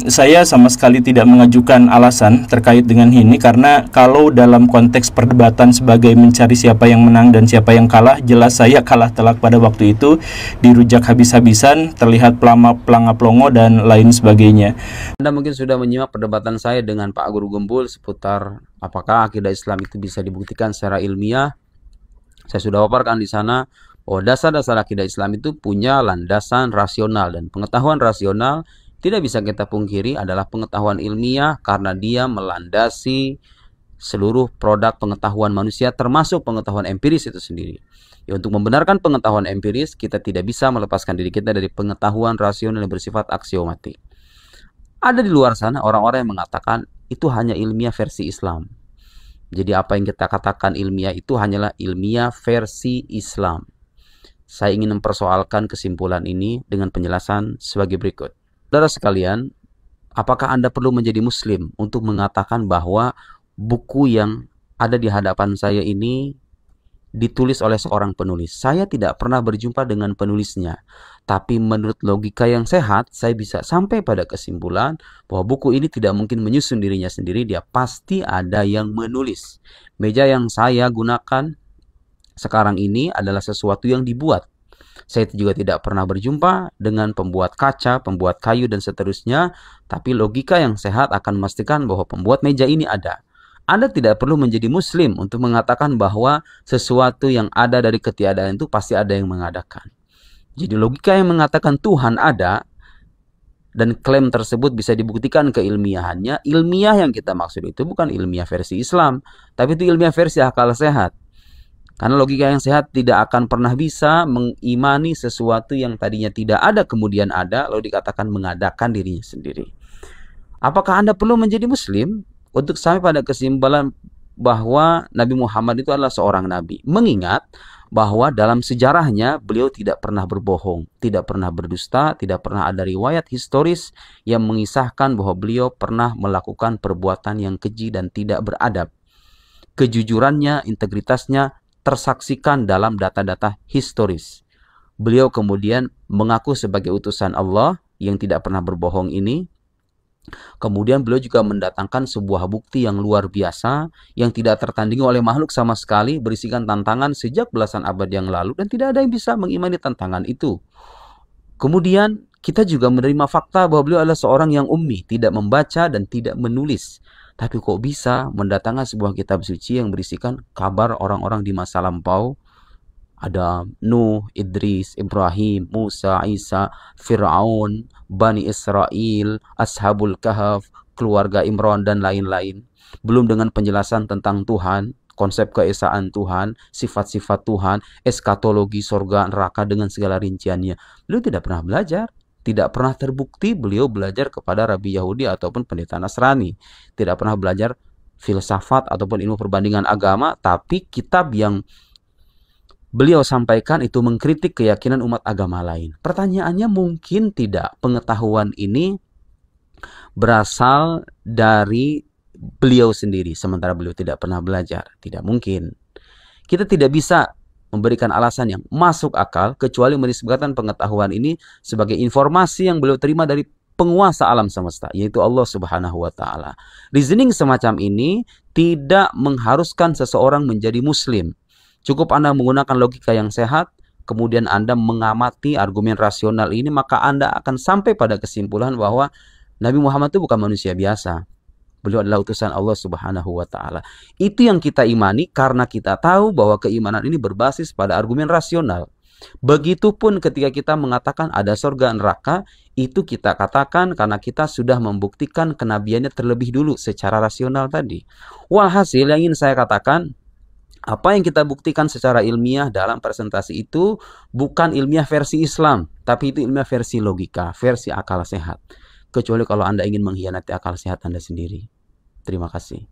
Saya sama sekali tidak mengajukan alasan terkait dengan ini, karena kalau dalam konteks perdebatan sebagai mencari siapa yang menang dan siapa yang kalah, jelas saya kalah telak pada waktu itu, dirujak habis-habisan, terlihat pelangap-pelongo dan lain sebagainya. Anda mungkin sudah menyimak perdebatan saya dengan Pak Guru Gembul seputar apakah akidah Islam itu bisa dibuktikan secara ilmiah. Saya sudah paparkan di sana bahwa dasar-dasar akidah Islam itu punya landasan rasional, dan pengetahuan rasional tidak bisa kita pungkiri adalah pengetahuan ilmiah karena dia melandasi seluruh produk pengetahuan manusia termasuk pengetahuan empiris itu sendiri. Ya, untuk membenarkan pengetahuan empiris, kita tidak bisa melepaskan diri kita dari pengetahuan rasional yang bersifat aksiomatik. Ada di luar sana orang-orang yang mengatakan itu hanya ilmiah versi Islam. Jadi apa yang kita katakan ilmiah itu hanyalah ilmiah versi Islam. Saya ingin mempersoalkan kesimpulan ini dengan penjelasan sebagai berikut. Saudara sekalian, apakah Anda perlu menjadi Muslim untuk mengatakan bahwa buku yang ada di hadapan saya ini ditulis oleh seorang penulis? Saya tidak pernah berjumpa dengan penulisnya, tapi menurut logika yang sehat, saya bisa sampai pada kesimpulan bahwa buku ini tidak mungkin menyusun dirinya sendiri, dia pasti ada yang menulis. Meja yang saya gunakan sekarang ini adalah sesuatu yang dibuat. Saya juga tidak pernah berjumpa dengan pembuat kaca, pembuat kayu, dan seterusnya. Tapi logika yang sehat akan memastikan bahwa pembuat meja ini ada. Anda tidak perlu menjadi Muslim untuk mengatakan bahwa sesuatu yang ada dari ketiadaan itu pasti ada yang mengadakan. Jadi logika yang mengatakan Tuhan ada, dan klaim tersebut bisa dibuktikan keilmiahannya. Ilmiah yang kita maksud itu bukan ilmiah versi Islam, tapi itu ilmiah versi akal sehat. Karena logika yang sehat tidak akan pernah bisa mengimani sesuatu yang tadinya tidak ada kemudian ada, lalu dikatakan mengadakan dirinya sendiri. Apakah Anda perlu menjadi Muslim untuk sampai pada kesimpulan bahwa Nabi Muhammad itu adalah seorang nabi? Mengingat bahwa dalam sejarahnya beliau tidak pernah berbohong, tidak pernah berdusta, tidak pernah ada riwayat historis yang mengisahkan bahwa beliau pernah melakukan perbuatan yang keji dan tidak beradab. Kejujurannya, integritasnya tersaksikan dalam data-data historis. Beliau kemudian mengaku sebagai utusan Allah yang tidak pernah berbohong ini. Kemudian beliau juga mendatangkan sebuah bukti yang luar biasa yang tidak tertandingi oleh makhluk sama sekali, berisikan tantangan sejak belasan abad yang lalu, dan tidak ada yang bisa mengimani tantangan itu. Kemudian kita juga menerima fakta bahwa beliau adalah seorang yang ummi, tidak membaca dan tidak menulis. Tapi kok bisa mendatangkan sebuah kitab suci yang berisikan kabar orang-orang di masa lampau? Ada Nuh, Idris, Ibrahim, Musa, Isa, Fir'aun, Bani Israel, Ashabul Kahf, keluarga Imran, dan lain-lain. Belum dengan penjelasan tentang Tuhan, konsep keesaan Tuhan, sifat-sifat Tuhan, eskatologi surga neraka dengan segala rinciannya. Beliau tidak pernah belajar. Tidak pernah terbukti beliau belajar kepada Rabi Yahudi ataupun pendeta Nasrani. Tidak pernah belajar filsafat ataupun ilmu perbandingan agama. Tapi kitab yang beliau sampaikan itu mengkritik keyakinan umat agama lain. Pertanyaannya, mungkin tidak pengetahuan ini berasal dari beliau sendiri, sementara beliau tidak pernah belajar? Tidak mungkin. Kita tidak bisa memberikan alasan yang masuk akal kecuali menisbatkan pengetahuan ini sebagai informasi yang beliau terima dari penguasa alam semesta, yaitu Allah Subhanahu wa Ta'ala. Reasoning semacam ini tidak mengharuskan seseorang menjadi Muslim. Cukup Anda menggunakan logika yang sehat, kemudian Anda mengamati argumen rasional ini, maka Anda akan sampai pada kesimpulan bahwa Nabi Muhammad itu bukan manusia biasa. Beliau adalah utusan Allah Subhanahu wa Ta'ala. Itu yang kita imani karena kita tahu bahwa keimanan ini berbasis pada argumen rasional. Begitupun ketika kita mengatakan ada surga neraka, itu kita katakan karena kita sudah membuktikan kenabiannya terlebih dulu secara rasional tadi. Walhasil yang ingin saya katakan, apa yang kita buktikan secara ilmiah dalam presentasi itu bukan ilmiah versi Islam, tapi itu ilmiah versi logika, versi akal sehat. Kecuali kalau Anda ingin mengkhianati akal sehat Anda sendiri. Terima kasih.